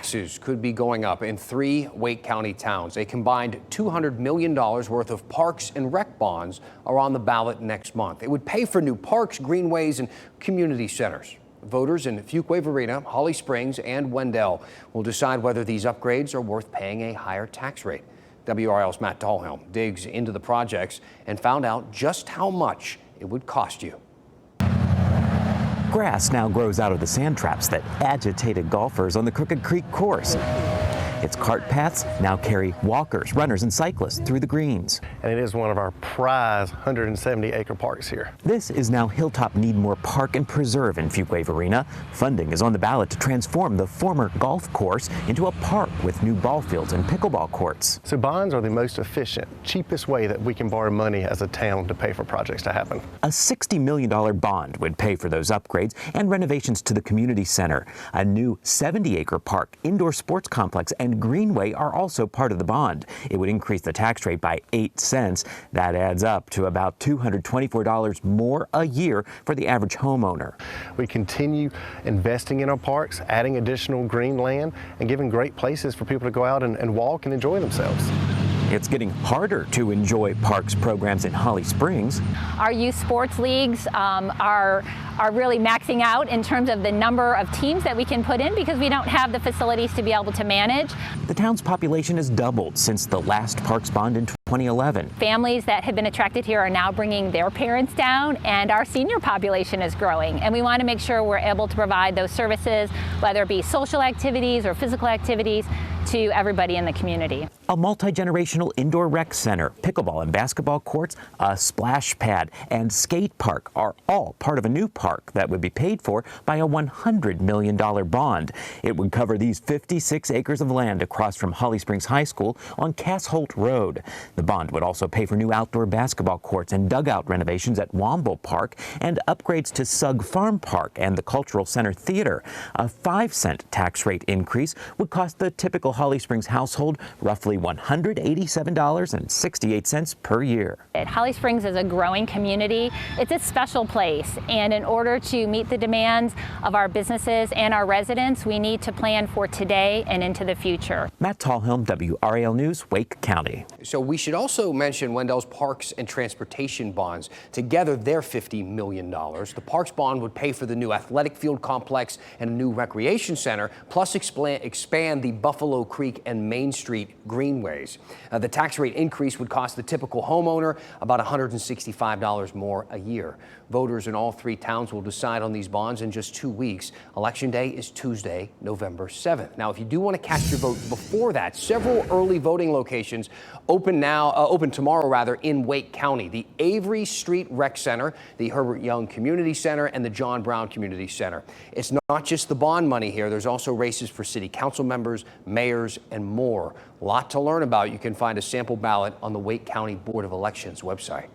Taxes could be going up in 3 Wake County towns. A combined $200 million worth of parks and rec bonds are on the ballot next month. It would pay for new parks, greenways, and community centers. Voters in Fuquay-Varina, Holly Springs, and Wendell will decide whether these upgrades are worth paying a higher tax rate. WRL's Matt Dahlhelm digs into the projects and found out just how much it would cost you. Grass now grows out of the sand traps that agitated golfers on the Crooked Creek course. Its cart paths now carry walkers, runners, and cyclists through the greens. And it is one of our prize 170-acre parks here. This is now Hilltop Needmore Park and Preserve in Fuquay-Varina. Funding is on the ballot to transform the former golf course into a park with new ball fields and pickleball courts. So bonds are the most efficient, cheapest way that we can borrow money as a town to pay for projects to happen. A $60 million bond would pay for those upgrades and renovations to the community center. A new 70-acre park, indoor sports complex, and greenway are also part of the bond. It would increase the tax rate by 8 cents. That adds up to about $224 more a year for the average homeowner. We continue investing in our parks, adding additional green land, and giving great places for people to go out and walk and enjoy themselves. It's getting harder to enjoy parks programs in Holly Springs. Our youth sports leagues are really maxing out in terms of the number of teams that we can put in because we don't have the facilities to be able to manage. The town's population has doubled since the last parks bond in 2011. Families that have been attracted here are now bringing their parents down, and our senior population is growing. And we want to make sure we're able to provide those services, whether it be social activities or physical activities, to everybody in the community. A multi-generational indoor rec center, pickleball and basketball courts, a splash pad, and skate park are all part of a new park that would be paid for by a $100 million bond. It would cover these 56 acres of land across from Holly Springs High School on Cass Holt Road. The bond would also pay for new outdoor basketball courts and dugout renovations at Womble Park and upgrades to Sugg Farm Park and the Cultural Center Theater. A 5-cent tax rate increase would cost the typical Holly Springs household roughly $187.68 per year. Holly Springs is a growing community. It's a special place, and in order to meet the demands of our businesses and our residents, we need to plan for today and into the future. Matt Dahlhelm, WRAL News, Wake County. So we should also mention Wendell's Parks and Transportation bonds. Together, they're $50 million. The Parks bond would pay for the new athletic field complex and a new recreation center, plus expand the Buffalo Creek and Main Street greenways. The tax rate increase would cost the typical homeowner about $165 more a year. Voters in all 3 towns will decide on these bonds in just 2 weeks. Election day is Tuesday, November 7th. Now, if you do want to cast your vote before that, several early voting locations open tomorrow in Wake County. The Avery Street Rec Center, the Herbert Young Community Center, and the John Brown Community Center. It's not just the bond money here. There's also races for city council members, mayors, and more. A lot to learn about. You can find a sample ballot on the Wake County Board of Elections website.